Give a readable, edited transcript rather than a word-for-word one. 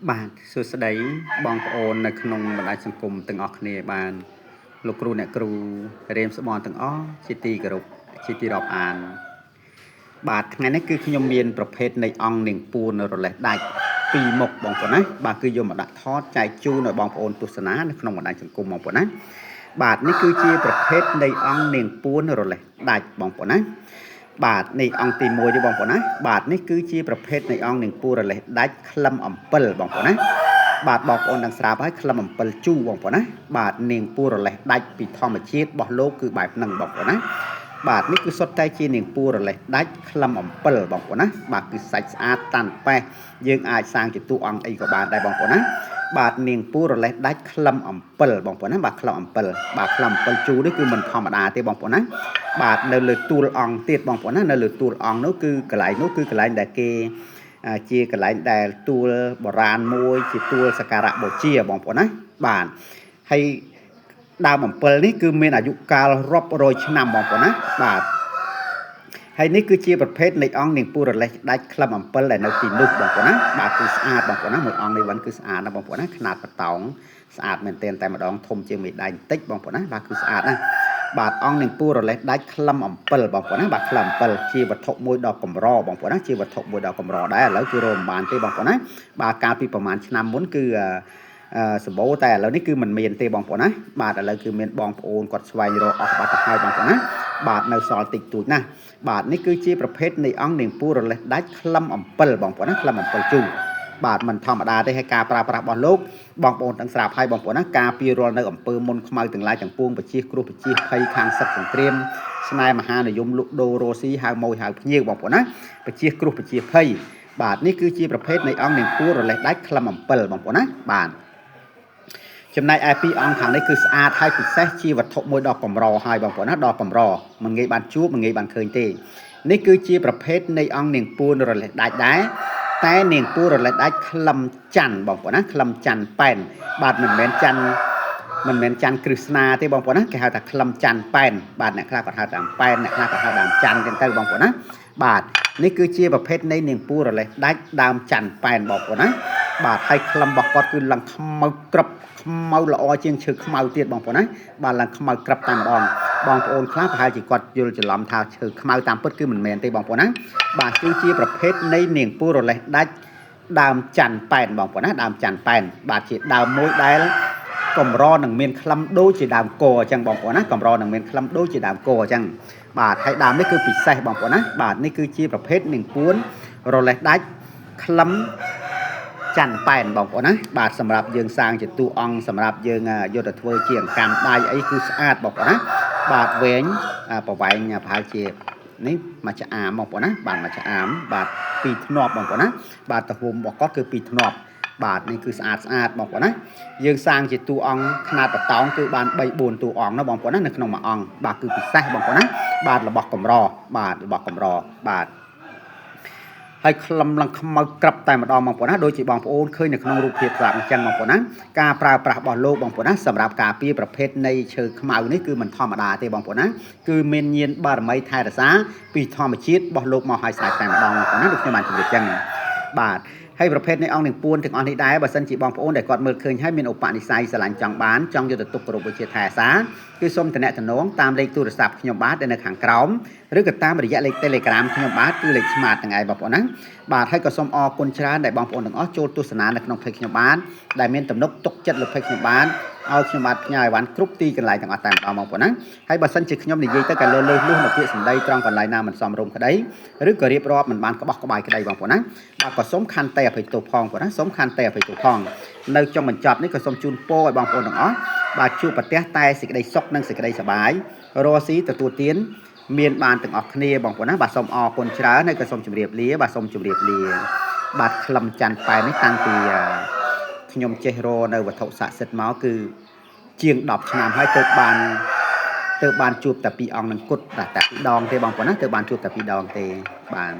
បាទសួស្តីបងប្អូននៅក្នុងបណ្ដាញសង្គមទាំងអស់គ្នាបានលោកគ្រូអ្នកគ្រូរៀនស្បនទាំងអស់ជាទីគោរពជាទីរាប់អានបាទថ្ងៃនេះគឺខ្ញុំមានប្រភេទនៃអង្គនាងពួនរលេះដាច់ពីរមុខបងប្អូនណាបាទគឺយកមកដាក់ថតចែកជូនឲ្យបងប្អូនទស្សនានៅក្នុងបណ្ដាញសង្គមបងប្អូនណាបាទនេះគឺជាប្រភេទនៃអង្គនាងពួនរលេះដាច់បងប្អូនណាបាទនេះអង្គទី1ទេបងប្អូនណាបាទនេះគឺជាប្រភេទនៃអង្គនាងពួនរលេះដាច់ក្លឹមអំពិលបងប្អូនណាបាទបងប្អូននឹងស្រាប់ហើយក្លឹមអំពិលជូរបងប្អូនណាបាទនាងពួនរលេះដាច់ពីធម្មជាតិរបស់លោកគឺបែបហ្នឹងបងប្អូនណាបាទនេះគឺសុទ្ធតែជានាងពួនរលេះដាច់ក្លឹមអំពិលបងប្អូនណាបាទគឺសាច់ស្អាតតាន់ប៉េះយើងអាចសាងជាតួអង្គអីក៏បានដែរបងប្អូនណាបាទនាងពួនរលេះដាច់ក្លឹមអំពិលបងប្អូនណាបាទក្លឹមអំពិលបាទក្លឹមអំពិលជូរនេះគឺមិនធម្មតាទេបងប្អូនណាបាទនៅលើទួលអង្គទៀតបងប្អូនណានៅលើទួលអង្គនោះគឺកន្លែងនោះគឺកន្លែងដែលគេជាកន្លែងដែលទួលបុរាណមួយជាទួលសក្ការៈបូជាបងប្អូនណាបាទហើយដើមអំពិលនេះគឺមានអាយុកាលរាប់រយឆ្នាំបងប្អូនណាបាទហើយនេះគឺជាប្រភេទនៃអង្គនាងពួររលេះដាច់ក្លឹមអំពិលដែលនៅទីនោះបងប្អូនណាបាទគឺស្អាតបងប្អូនណាមួយអង្គនេះវិញគឺស្អាតណាបងប្អូនណាខ្នាតបតោងស្អាតមែនទែនតែម្ដងធំជាងមេដៃបន្តិចបងប្អូនណាបាទគឺស្អាតណាបាទអង្គនាងពួររលេះដាច់ក្លឹមអំពិលបងប្អូនណាបាទក្លឹមអំពិលជាវត្ថុមួយដ៏កម្របងប្អូនណាជាវត្ថុមួយដ៏កម្រដែរឥឡូវគឺរកមិនបានទេបងប្អូនណាបាទកាលពីប្រហែលឆ្នាំមុនគឺសម្បូរតែឥឡូវនេះគឺមិនមានទេបងប្អូនណាបាទឥឡូវគឺមានបងប្អូនគាត់ស្វែងរកអស់បាត់ទៅហើយបងប្អូនណាបាទនៅសល់តិចតួចណាបាទនេះគឺជាប្រភេទនៃអង្គនាងពួររលេះដាច់ក្លឹមអំពិលបងប្អូនណាក្លឹមអំពិលជូរបាទមិនធម្មតាទេហើយការប្រើប្រាស់របស់លោកបងប្អូនទាំងស្រាប់ហើយបងប្អូនណាការពាររាល់នៅអំពើមុនខ្មៅទាំងឡាយទាំងពួងបជាគ្រោះបជាភ័យខាងសឹកសង្គ្រាមស្នេហ៍មហានិយមលុកដូររស់ស៊ីហៅម៉ួយហៅភ្ញៀវបងប្អូនណាបជាគ្រោះបជាភ័យបាទនេះគឺជាប្រភេទនៃអង្គនាងពួររលេះដាច់ក្លឹមអំពិលបងប្អូនណាបាទចំណែកឯពីរអង្គខាងនេះគឺស្អាតហើយពិសេសជាវត្ថុមួយដ៏កម្រហើយបងប្អូនណាដ៏កម្រមិនងាយបានជួបមិនងាយបានឃើញទេនេះគឺជាប្រភេទនៃអង្គនាងពួនរលេះដាច់ដែរតែនាងពួនរលេះដាច់ក្លឹមច័ន្ទបងប្អូនណាក្លឹមច័ន្ទប៉ែនបាទមិនមែនច័ន្ទគ្រឹស្នាទេបងប្អូនណាគេហៅថាក្លឹមច័ន្ទប៉ែនបាទអ្នកខ្លះគាត់ហៅថាប៉ែនអ្នកខ្លះគាត់ហៅដើមច័ន្ទចឹងទៅបងប្អូនណាបាទនេះគឺជាប្រភេទនៃនាងពួនរលេះដាច់ដើមច័ន្ទប៉ែនបងប្អូនណាបាទហើយក្លឹមរបស់គាត់គឺឡើងខ្មៅក្រឹបខ្មៅល្អជាងឈើខ្មៅទៀតបងប្អូនណាបាទឡើងខ្មៅក្រឹបតែម្ដងបងប្អូនខ្លះប្រហែលជាគាត់យល់ច្រឡំថាឈើខ្មៅតាមពិតគឺមិនមែនទេបងប្អូនណាបាទគឺជាប្រភេទនៃនាងពួររលេះដាច់ដើមច័ន្ទប៉ែនបងប្អូនណាដើមច័ន្ទប៉ែនបាទជាដើមមួយដែលកម្រនឹងមានក្លឹមដូចជាដើមកអញ្ចឹងបងប្អូនណាកម្រនឹងមានក្លឹមដូចជាដើមកអញ្ចឹងបាទហើយដើមនេះគឺពិសេសបងប្អូនណាបាទនេះគឺជាប្រភេទនាងពួនរលេះដាច់ក្លឹមច័ន្ទប៉ែនបងប្អូនណាបាទសម្រាប់យើងសាងជាតួអង្គសម្រាប់យើងយកទៅធ្វើជាអង្កាំដៃអីគឺស្អាតបងប្អូនណាបាទវែងប្រវែងប្រហែលជានេះមួយឆ្អាមបងប្អូនណាបាទមួយឆ្អាមបាទពីរធ្នាប់បងប្អូនណាបាទទំហំរបស់គាត់គឺពីរធ្នាប់បាទនេះគឺស្អាតបងប្អូនណាយើងសាងជាតួអង្គខ្នាតបតោងគឺបាន3 4តួអង្គណាបងប្អូនណានៅក្នុងមួយអង្គបាទគឺពិសេសបងប្អូនណាបាទរបស់កម្របាទរបស់កម្របាទហើយក្លឹមឡើងខ្មៅក្រឹបតែម្ដងបងប្អូនណាដូចជាបងប្អូនឃើញនៅក្នុងរូបភាពស្រាប់អញ្ចឹងបងប្អូនណាការប្រើប្រាស់របស់លោកបងប្អូនណាសម្រាប់ការពារប្រភេទនៃឈើខ្មៅនេះគឺមិនធម្មតាទេបងប្អូនណាគឺមានញាណបារមីថែរក្សាពីធម្មជាតិរបស់លោកមកឲ្យស្រេចតែម្ដងបងប្អូនណាដូចខ្ញុំបានជម្រាបអញ្ចឹងបាទហើយប្រភេទនៃអង្គនាងពួនទាំងអស់នេះដែរបើសិនជាបងប្អូនដែលគាត់មើលឃើញហើយមានឧបនិស្ស័យស្រឡាញ់ចង់បានចង់យកទៅទុកគោរពវិជាថែសាគឺសូមតំណែងតាមលេខទូរស័ព្ទខ្ញុំបាទដែលនៅខាងក្រោមឬក៏តាមរយៈលេខ Telegram ខ្ញុំបាទគឺលេខ Smart ទាំងឯងបងប្អូនណាបាទហើយក៏សូមអរគុណច្រើនដែលបងប្អូនទាំងអស់ចូលទស្សនានៅក្នុង Page ខ្ញុំបាទដែលមានទំនុកទុកចិត្តលើ Page ខ្ញុំបាទឲ្យខ្ញុំបាទផ្ញើអីវ៉ាន់គ្រប់ទីកន្លែងទាំងអស់តែម្ដងបងប្អូនណាហើយបើសិនជាខ្ញុំនិយាយទៅក៏លើសលុះនៅពាក្យសម្ដីត្រង់កន្លែងណាមិនសមរម្យក្តីឬក៏រៀបរាប់មិនបានក្បោះក្បាយក្តីបងប្អូនណាបាទក៏សូមខន្តីអភ័យទោសផងបងប្អូនណាសូមខន្តីអភ័យទោសផងនៅចុងបញ្ចប់នេះក៏សូមជូនពរឲ្យបងប្អូនទាំងអស់បាទជួបប្រទះតែសេចក្តីសុខនិងសេចក្តីសប្បាយរស់ស៊ីទទួលទានមានបានទាំងអស់គ្នាបងប្អូនណាបាទសូមអរគុណច្រើនហើយក៏សូមជម្រាបលាបាទសូមជម្រាបលាបាទក្លឹមច័ន្ទប៉ែននេះតាំងពីខ្ញុំចេះរនៅវត្ថុស័ក្តិសិទ្ធិមកគឺជាង10ឆ្នាំហើយទើបបានជួបតែពីរអង្គនឹងគុតតែពីរដងទេបងប្អូនណាទើបបានជួបតែពីរដងទេបាទ